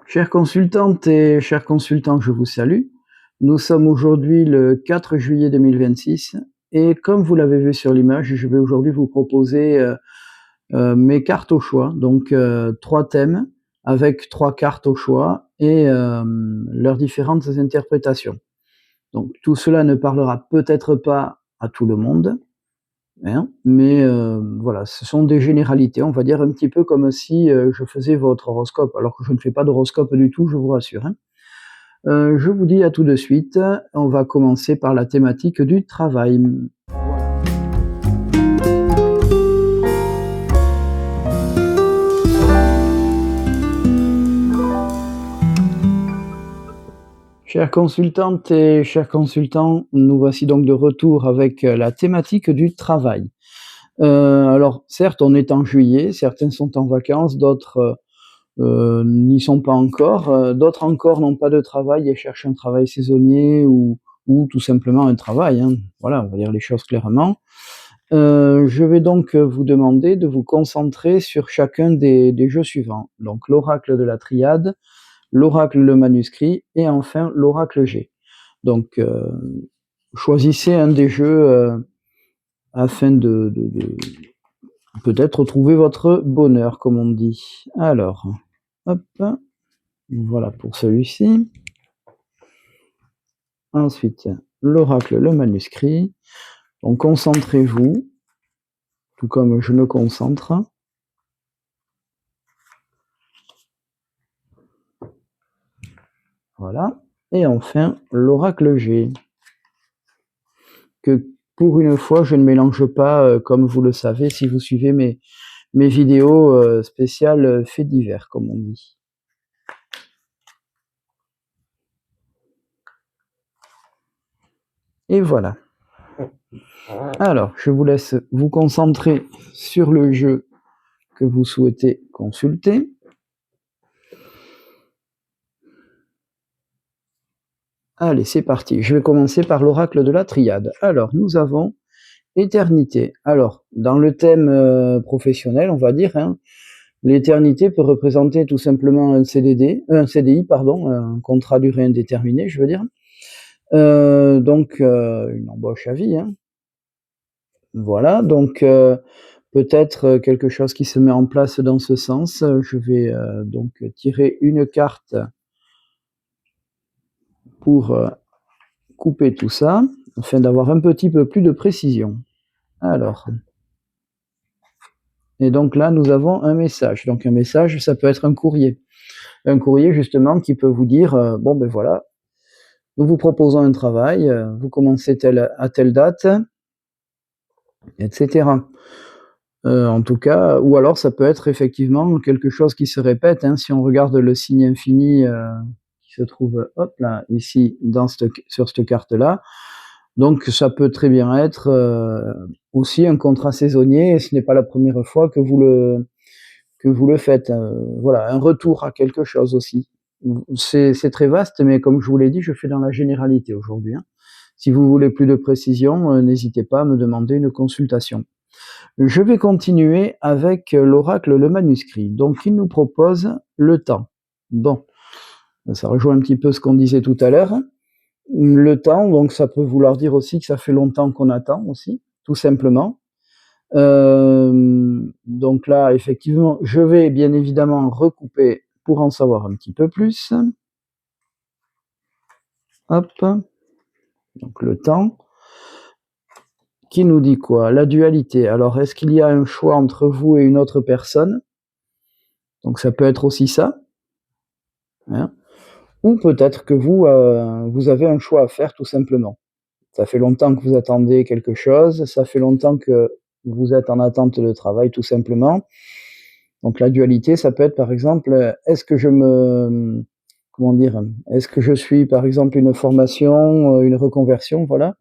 Chères consultantes et chers consultants, je vous salue. Nous sommes aujourd'hui le 4 juillet 2026 et comme vous l'avez vu sur l'image, je vais aujourd'hui vous proposer mes cartes au choix. Donc 3 thèmes avec 3 cartes au choix et leurs différentes interprétations. Donc tout cela ne parlera peut-être pas à tout le monde, hein, mais voilà, ce sont des généralités. On va dire un petit peu comme si je faisais votre horoscope, alors que je ne fais pas d'horoscope du tout, je vous rassure, hein. Je vous dis à tout de suite. On va commencer par la thématique du travail. Voilà. Chères consultantes et chers consultants, nous voici donc de retour avec la thématique du travail. Alors certes, on est en juillet, certains sont en vacances, d'autres n'y sont pas encore, d'autres encore n'ont pas de travail et cherchent un travail saisonnier ou tout simplement un travail, hein. Voilà, on va dire les choses clairement. Je vais donc vous demander de vous concentrer sur chacun des jeux suivants. Donc l'oracle de la triade, l'oracle le manuscrit et enfin l'oracle G. Donc choisissez un des jeux afin de peut-être trouver votre bonheur, comme on dit. Alors, hop, voilà pour celui-ci. Ensuite, l'oracle, le manuscrit. Donc concentrez-vous, tout comme je me concentre. Voilà. Et enfin, l'oracle G. Que pour une fois, je ne mélange pas, comme vous le savez, si vous suivez mes vidéos spéciales faits divers, comme on dit. Et voilà. Alors, je vous laisse vous concentrer sur le jeu que vous souhaitez consulter. Allez, c'est parti. Je vais commencer par l'oracle de la triade. Alors, nous avons éternité. Alors, dans le thème professionnel, on va dire, hein, l'éternité peut représenter tout simplement un CDI, pardon, un contrat à durée indéterminée, je veux dire. Donc, une embauche à vie, hein. Voilà, donc peut-être quelque chose qui se met en place dans ce sens. Je vais donc tirer une carte pour couper tout ça, afin d'avoir un petit peu plus de précision. Alors, et donc là, nous avons un message. Donc un message, ça peut être un courrier. Un courrier justement qui peut vous dire, bon ben voilà, nous vous proposons un travail, vous commencez à telle date, etc. En tout cas, ou alors ça peut être effectivement quelque chose qui se répète, hein. Si on regarde le signe infini qui se trouve, hop là, ici sur cette carte-là, donc ça peut très bien être aussi un contrat saisonnier, et ce n'est pas la première fois que vous le faites. Voilà, un retour à quelque chose aussi. C'est très vaste, mais comme je vous l'ai dit, je fais dans la généralité aujourd'hui, hein. Si vous voulez plus de précision, n'hésitez pas à me demander une consultation. Je vais continuer avec l'oracle le manuscrit. Donc il nous propose le temps. Bon, ça rejoint un petit peu ce qu'on disait tout à l'heure. Le temps, donc ça peut vouloir dire aussi que ça fait longtemps qu'on attend aussi, tout simplement. Donc là, effectivement, je vais bien évidemment recouper pour en savoir un petit peu plus. Hop, donc le temps. Qui nous dit quoi? La dualité. Alors, est-ce qu'il y a un choix entre vous et une autre personne? Donc ça peut être aussi ça, hein. Ou peut-être que vous, vous avez un choix à faire tout simplement. Ça fait longtemps que vous attendez quelque chose, ça fait longtemps que vous êtes en attente de travail tout simplement. Donc la dualité, ça peut être par exemple, est-ce que comment dire? Est-ce que je suis par exemple une formation, une reconversion, voilà,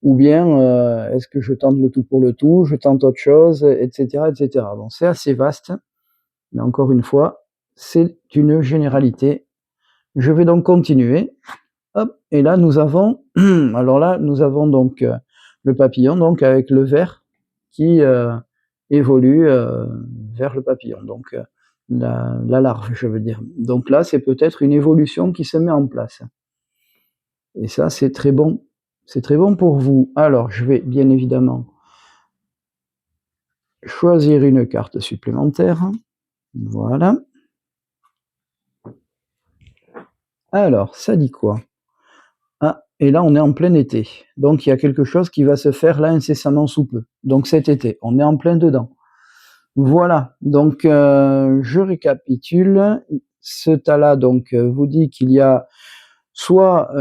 ou bien, est-ce que je tente le tout pour le tout, je tente autre chose, et cetera, et cetera. Bon, c'est assez vaste, mais encore une fois, c'est une généralité. Je vais donc continuer. Hop, et là nous avons, alors là nous avons donc le papillon, donc avec le vert qui évolue vers le papillon. Donc la larve, je veux dire. Donc là, c'est peut-être une évolution qui se met en place. Et ça, c'est très bon. C'est très bon pour vous. Alors, je vais bien évidemment choisir une carte supplémentaire. Voilà. Alors, ça dit quoi? Ah, et là, on est en plein été. Donc, il y a quelque chose qui va se faire là incessamment sous peu. Donc, cet été, on est en plein dedans. Voilà. Donc, je récapitule. Ce tas-là, donc, vous dit qu'il y a soit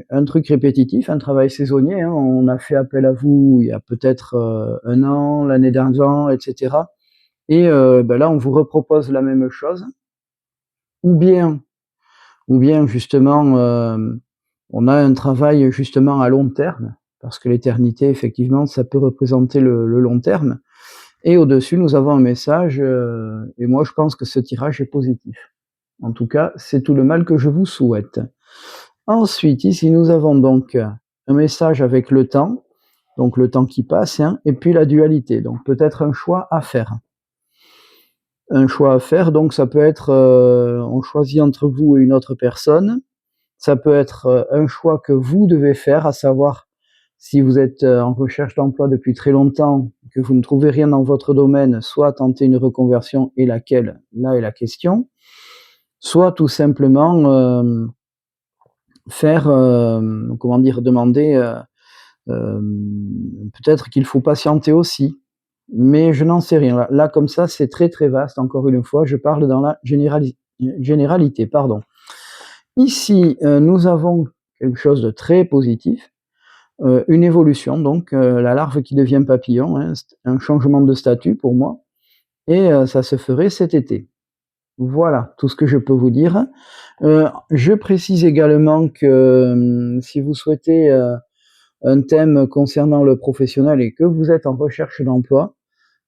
un truc répétitif, un travail saisonnier. Hein, on a fait appel à vous il y a peut-être 1 an, l'année d'avant, etc. Et ben là, on vous repropose la même chose. Ou bien justement, on a un travail justement à long terme, parce que l'éternité, effectivement, ça peut représenter le long terme. Et au-dessus, nous avons un message, et moi, je pense que ce tirage est positif. En tout cas, c'est tout le mal que je vous souhaite. Ensuite, ici, nous avons donc un message avec le temps, donc le temps qui passe, hein, et puis la dualité, donc peut-être un choix à faire. Un choix à faire, donc ça peut être, on choisit entre vous et une autre personne. Ça peut être un choix que vous devez faire, à savoir si vous êtes en recherche d'emploi depuis très longtemps, que vous ne trouvez rien dans votre domaine, soit tenter une reconversion, et laquelle, là est la question, soit tout simplement faire, comment dire, demander, peut-être qu'il faut patienter aussi, mais je n'en sais rien. Là, comme ça, c'est très très vaste. Encore une fois, je parle dans la généralité, pardon. Ici, nous avons quelque chose de très positif, une évolution, donc la larve qui devient papillon, hein, un changement de statut pour moi, et ça se ferait cet été. Voilà tout ce que je peux vous dire. Je précise également que si vous souhaitez un thème concernant le professionnel et que vous êtes en recherche d'emploi,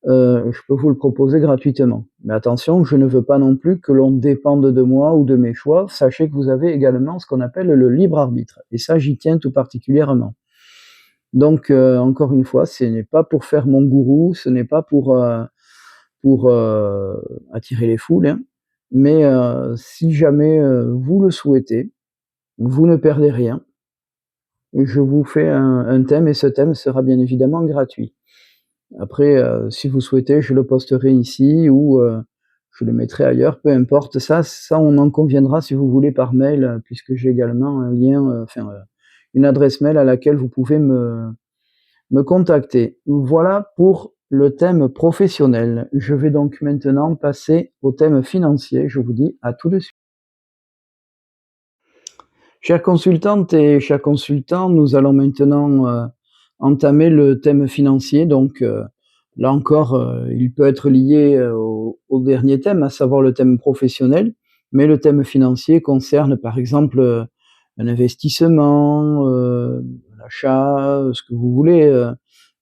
je peux vous le proposer gratuitement. Mais attention, je ne veux pas non plus que l'on dépende de moi ou de mes choix. Sachez que vous avez également ce qu'on appelle le libre arbitre, et ça, j'y tiens tout particulièrement. Donc, encore une fois, ce n'est pas pour faire mon gourou, ce n'est pas pour attirer les foules, hein, mais si jamais vous le souhaitez, vous ne perdez rien. Je vous fais un thème, et ce thème sera bien évidemment gratuit. Après, si vous souhaitez, je le posterai ici ou je le mettrai ailleurs, peu importe. Ça, on en conviendra, si vous voulez, par mail, puisque j'ai également un lien, une adresse mail à laquelle vous pouvez me contacter. Voilà pour le thème professionnel. Je vais donc maintenant passer au thème financier. Je vous dis à tout de suite. Chères consultantes et chers consultants, nous allons maintenant entamer le thème financier. Donc là encore, il peut être lié au dernier thème, à savoir le thème professionnel, mais le thème financier concerne par exemple un investissement, l'achat, ce que vous voulez,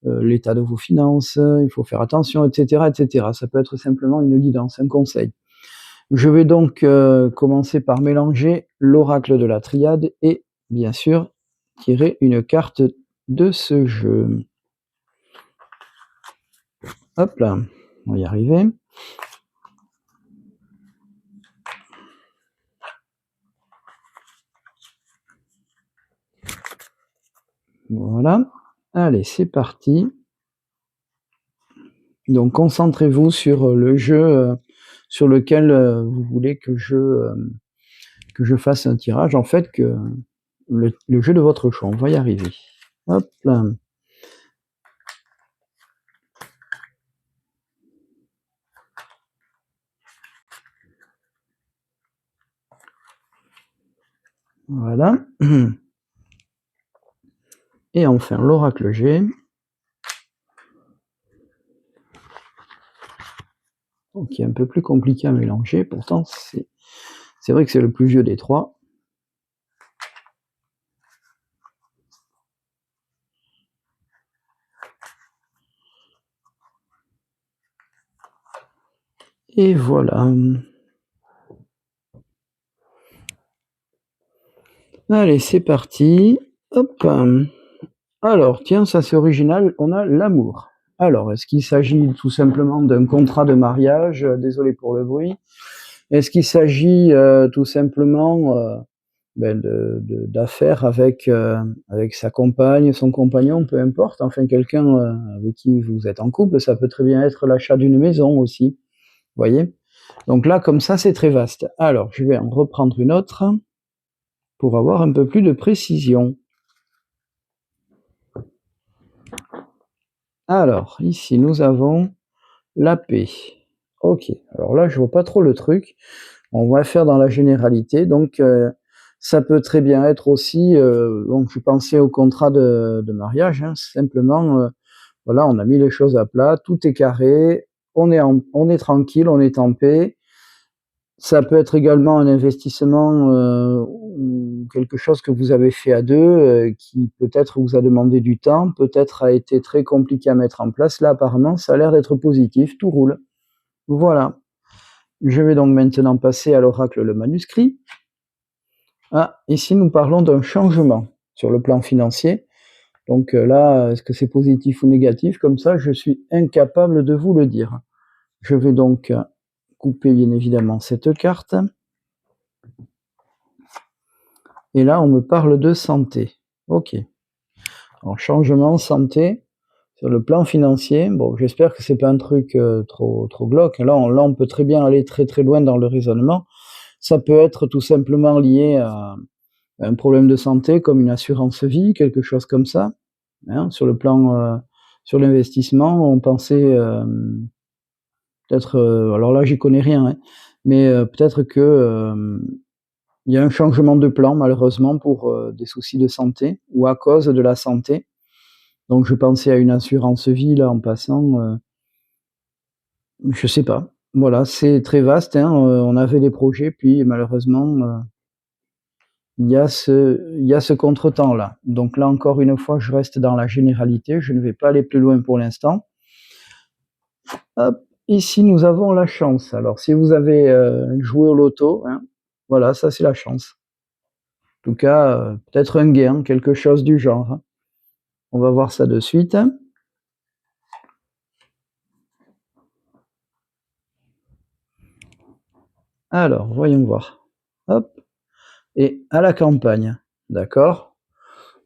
l'état de vos finances, il faut faire attention, etc., etc. Ça peut être simplement une guidance, un conseil. Je vais donc commencer par mélanger l'oracle de la triade et, bien sûr, tirer une carte de ce jeu. Hop là, on va y arriver. Voilà. Allez, c'est parti. Donc, concentrez-vous sur le jeu sur lequel vous voulez que je fasse un tirage. En fait, que le jeu de votre choix. On va y arriver. Hop là. Voilà. Et enfin, l'oracle G. Qui est un peu plus compliqué à mélanger. Pourtant, c'est vrai que c'est le plus vieux des trois. Et voilà. Allez, c'est parti. Hop. Alors, tiens, ça c'est original. On a l'amour. Alors, est-ce qu'il s'agit tout simplement d'un contrat de mariage? Désolé pour le bruit. Est-ce qu'il s'agit tout simplement d'affaires avec sa compagne, son compagnon, peu importe, enfin quelqu'un avec qui vous êtes en couple? Ça peut très bien être l'achat d'une maison aussi, voyez? Donc là, comme ça, c'est très vaste. Alors, je vais en reprendre une autre pour avoir un peu plus de précision. Alors, ici, nous avons la paix. Ok, alors là, je vois pas trop le truc. On va faire dans la généralité. Donc, ça peut très bien être aussi, donc je pensais au contrat de mariage, hein, simplement, voilà, on a mis les choses à plat, tout est carré, on est tranquille, on est en paix. Ça peut être également un investissement ou quelque chose que vous avez fait à deux, qui peut-être vous a demandé du temps, peut-être a été très compliqué à mettre en place. Là, apparemment, ça a l'air d'être positif, tout roule. Voilà. Je vais donc maintenant passer à l'oracle le manuscrit. Ah, ici nous parlons d'un changement sur le plan financier. Donc là, est-ce que c'est positif ou négatif? Comme ça, je suis incapable de vous le dire. Je vais donc couper bien évidemment cette carte. Et là, on me parle de santé. Ok. Alors, changement, santé, sur le plan financier. Bon, j'espère que c'est pas un truc trop glauque. Là, on peut très bien aller très très loin dans le raisonnement. Ça peut être tout simplement lié à un problème de santé comme une assurance vie, quelque chose comme ça. Hein, sur le plan, sur l'investissement, on pensait peut-être, alors là, j'y connais rien, hein, mais peut-être que il y a un changement de plan malheureusement pour des soucis de santé ou à cause de la santé. Donc je pensais à une assurance vie là en passant, je sais pas. Voilà, c'est très vaste, hein, on avait des projets puis malheureusement, il y a ce contretemps-là. Donc là encore une fois, je reste dans la généralité, je ne vais pas aller plus loin pour l'instant. Hop, ici nous avons la chance. Alors si vous avez joué au loto, hein, voilà, ça c'est la chance. En tout cas, peut-être un gain, quelque chose du genre, hein. On va voir ça de suite. Alors, voyons voir. Hop, et à la campagne, d'accord.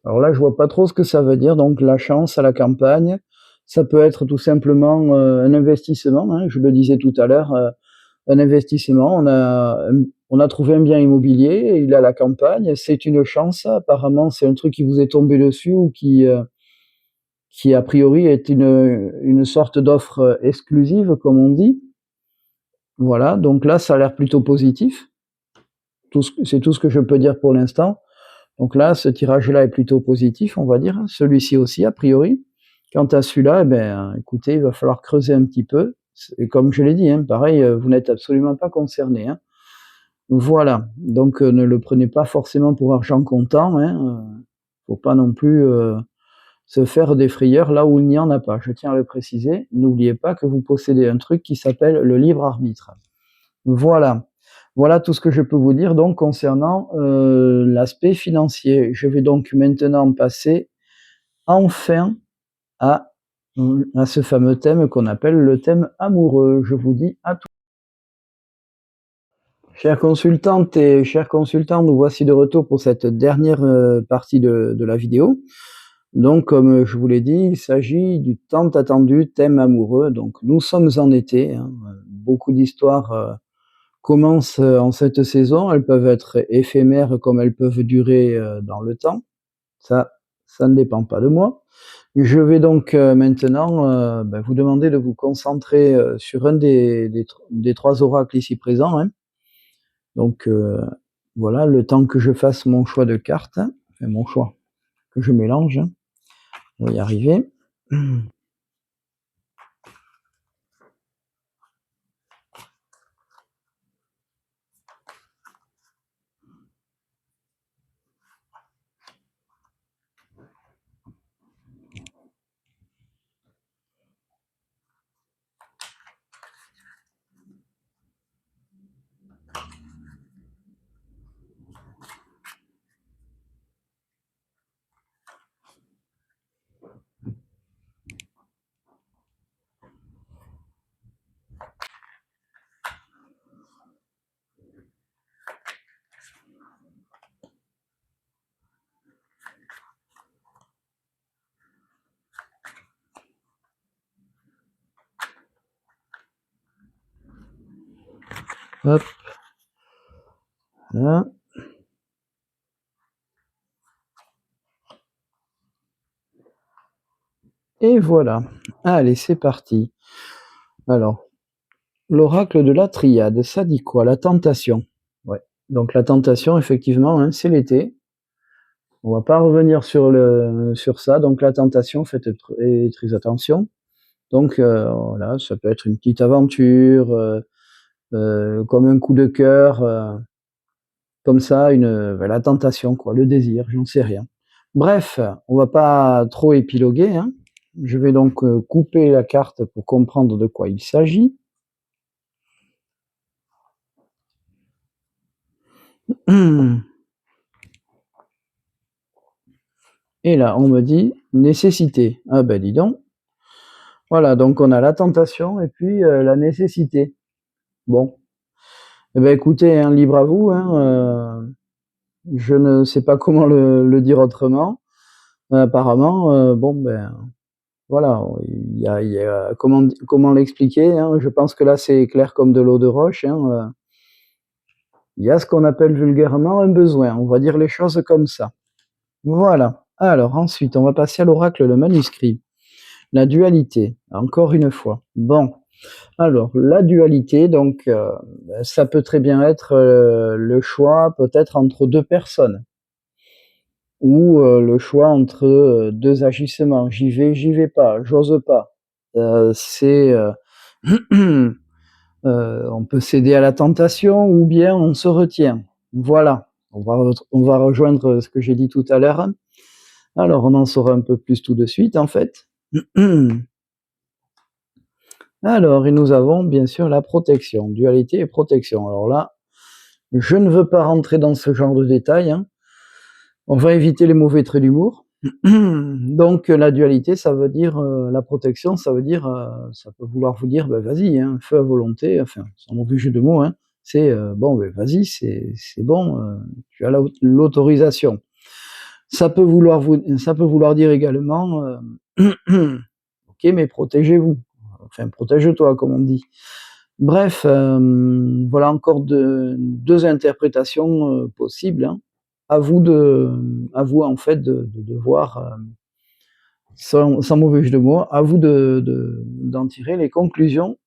Alors là, je vois pas trop ce que ça veut dire, donc la chance à la campagne, ça peut être tout simplement un investissement, hein, je le disais tout à l'heure, un investissement, on a trouvé un bien immobilier, il est à la campagne, c'est une chance, apparemment c'est un truc qui vous est tombé dessus ou qui a priori est une sorte d'offre exclusive, comme on dit. Voilà, donc là, ça a l'air plutôt positif. C'est tout ce que je peux dire pour l'instant. Donc là, ce tirage-là est plutôt positif, on va dire. Celui-ci aussi, a priori. Quant à celui-là, eh ben, écoutez, il va falloir creuser un petit peu. Et comme je l'ai dit, hein, pareil, vous n'êtes absolument pas concerné, hein. Voilà, donc ne le prenez pas forcément pour argent comptant, hein. Faut pas non plus se faire des frayeurs là où il n'y en a pas. Je tiens à le préciser. N'oubliez pas que vous possédez un truc qui s'appelle le libre arbitre. Voilà. Voilà tout ce que je peux vous dire donc concernant l'aspect financier. Je vais donc maintenant passer enfin à, à ce fameux thème qu'on appelle le thème amoureux. Je vous dis à tout. Chères consultantes et chers consultants, nous voici de retour pour cette dernière partie de la vidéo. Donc, comme je vous l'ai dit, il s'agit du tant attendu thème amoureux. Donc, nous sommes en été, hein, beaucoup d'histoires commencent en cette saison. Elles peuvent être éphémères comme elles peuvent durer dans le temps. Ça ne dépend pas de moi. Je vais donc maintenant vous demander de vous concentrer sur un des trois oracles ici présents, hein. Donc voilà, le temps que je fasse mon choix de cartes, hein, enfin mon choix, que je mélange, hein. On va y arriver. Hop. Voilà. Et voilà. Allez, c'est parti. Alors, l'oracle de la triade, ça dit quoi? La tentation. Ouais. Donc la tentation, effectivement, hein, c'est l'été. On va pas revenir sur ça. Donc la tentation, faites très attention. Donc voilà, ça peut être une petite aventure, comme un coup de cœur, comme ça, la tentation, quoi, le désir, j'en sais rien. Bref, on va pas trop épiloguer, hein. Je vais donc couper la carte pour comprendre de quoi il s'agit. Et là, on me dit nécessité. Ah ben dis donc. Voilà, donc on a la tentation et puis la nécessité. Bon. Eh ben écoutez, hein, libre à vous, hein, je ne sais pas comment le dire autrement. Apparemment, bon ben voilà, il y a comment l'expliquer, hein? Je pense que là, c'est clair comme de l'eau de roche, hein, il y a ce qu'on appelle vulgairement un besoin. On va dire les choses comme ça. Voilà. Alors ensuite, on va passer à l'oracle, le manuscrit. La dualité, encore une fois. Bon, alors la dualité, donc ça peut très bien être le choix peut-être entre deux personnes ou le choix entre deux agissements. J'y vais pas, j'ose pas. C'est on peut céder à la tentation ou bien on se retient. Voilà, on va rejoindre ce que j'ai dit tout à l'heure. Alors, on en saura un peu plus tout de suite, en fait. Alors, et nous avons bien sûr la protection, dualité et protection. Alors là, je ne veux pas rentrer dans ce genre de détails, hein. On va éviter les mauvais traits d'humour. Donc, la dualité, ça veut dire, la protection, ça veut dire, ça peut vouloir vous dire, ben vas-y, hein, feu à volonté, enfin, sans mauvais jeu de mots, hein. C'est, bon, ben vas-y, c'est bon, tu as l'autorisation. Ça peut vouloir dire également, ok, mais protégez-vous. Enfin, protège-toi, comme on dit. Bref, voilà encore deux interprétations possibles, hein. À vous en fait de voir, sans mauvais jeu de mots, à vous d'en tirer les conclusions.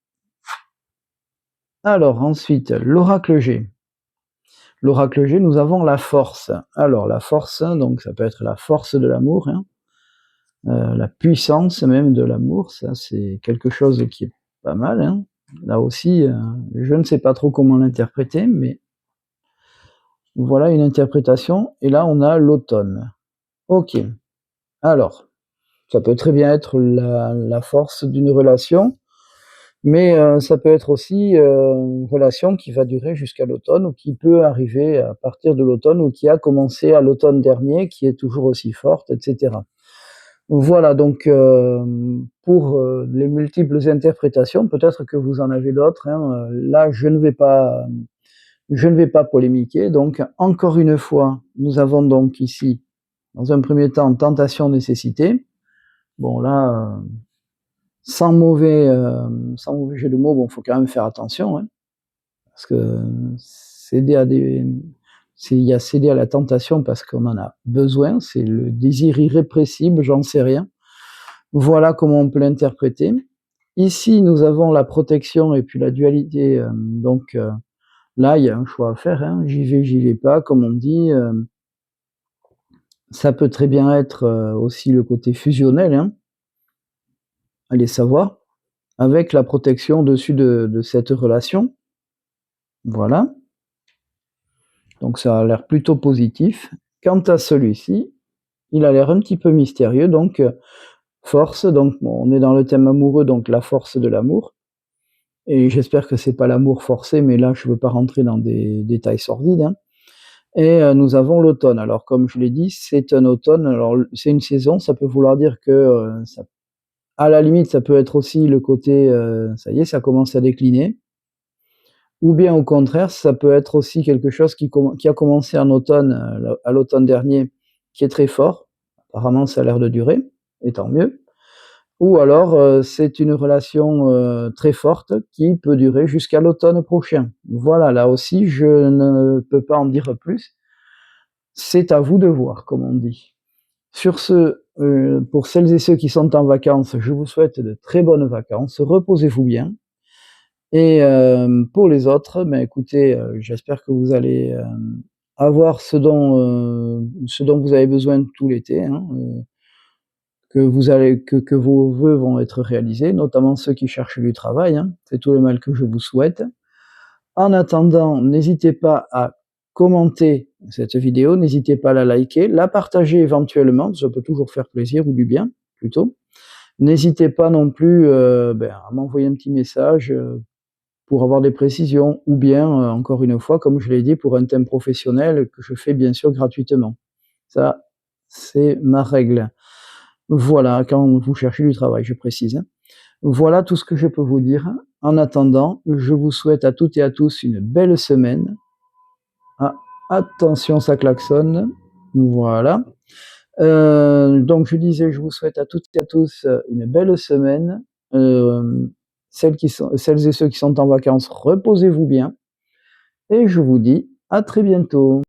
Alors ensuite, l'oracle G. L'oracle G, nous avons la force. Alors la force, donc ça peut être la force de l'amour, hein. La puissance même de l'amour, ça c'est quelque chose qui est pas mal, hein. Là aussi, je ne sais pas trop comment l'interpréter, mais voilà une interprétation. Et là, on a l'automne. Ok. Alors, ça peut très bien être la force d'une relation, mais ça peut être aussi une relation qui va durer jusqu'à l'automne ou qui peut arriver à partir de l'automne ou qui a commencé à l'automne dernier, qui est toujours aussi forte, etc. Voilà, donc pour les multiples interprétations, peut-être que vous en avez d'autres, hein. Là, je ne vais pas polémiquer. Donc, encore une fois, nous avons donc ici, dans un premier temps, tentation, nécessité. Bon, là, sans mauvais jeu de mots, bon, faut quand même faire attention, hein, parce que il y a céder à la tentation parce qu'on en a besoin, c'est le désir irrépressible, j'en sais rien. Voilà comment on peut l'interpréter. Ici, nous avons la protection et puis la dualité. Donc là, il y a un choix à faire, hein. J'y vais pas, comme on dit. Ça peut très bien être aussi le côté fusionnel, hein. Allez savoir, avec la protection au-dessus de cette relation. Voilà. Donc ça a l'air plutôt positif. Quant à celui-ci, il a l'air un petit peu mystérieux. Donc force. Donc bon, on est dans le thème amoureux, donc la force de l'amour. Et j'espère que c'est pas l'amour forcé, mais là, je veux pas rentrer dans des détails sordides, hein. Et nous avons l'automne. Alors, comme je l'ai dit, c'est un automne. Alors, c'est une saison. Ça peut vouloir dire que, à la limite, ça peut être aussi le côté, ça y est, ça commence à décliner. Ou bien, au contraire, ça peut être aussi quelque chose qui a commencé en automne, à l'automne dernier, qui est très fort. Apparemment, ça a l'air de durer, et tant mieux. ou alors c'est une relation très forte qui peut durer jusqu'à l'automne prochain. Voilà, là aussi, je ne peux pas en dire plus. C'est à vous de voir, comme on dit. Sur ce, pour celles et ceux qui sont en vacances, je vous souhaite de très bonnes vacances. Reposez-vous bien. Et pour les autres, ben écoutez, j'espère que vous allez avoir ce dont vous avez besoin tout l'été, hein, que vos vœux vont être réalisés, notamment ceux qui cherchent du travail, hein. C'est tout le mal que je vous souhaite. En attendant, n'hésitez pas à commenter cette vidéo, n'hésitez pas à la liker, la partager éventuellement, ça peut toujours faire plaisir, ou du bien, plutôt. N'hésitez pas non plus à m'envoyer un petit message pour avoir des précisions, ou bien, encore une fois, comme je l'ai dit, pour un thème professionnel que je fais bien sûr gratuitement. Ça, c'est ma règle. Voilà, quand vous cherchez du travail, je précise, hein. Voilà tout ce que je peux vous dire. En attendant, je vous souhaite à toutes et à tous une belle semaine. Ah, attention, ça klaxonne. Voilà. Donc je disais, je vous souhaite à toutes et à tous une belle semaine. Celles et ceux qui sont en vacances, reposez-vous bien. Et je vous dis à très bientôt.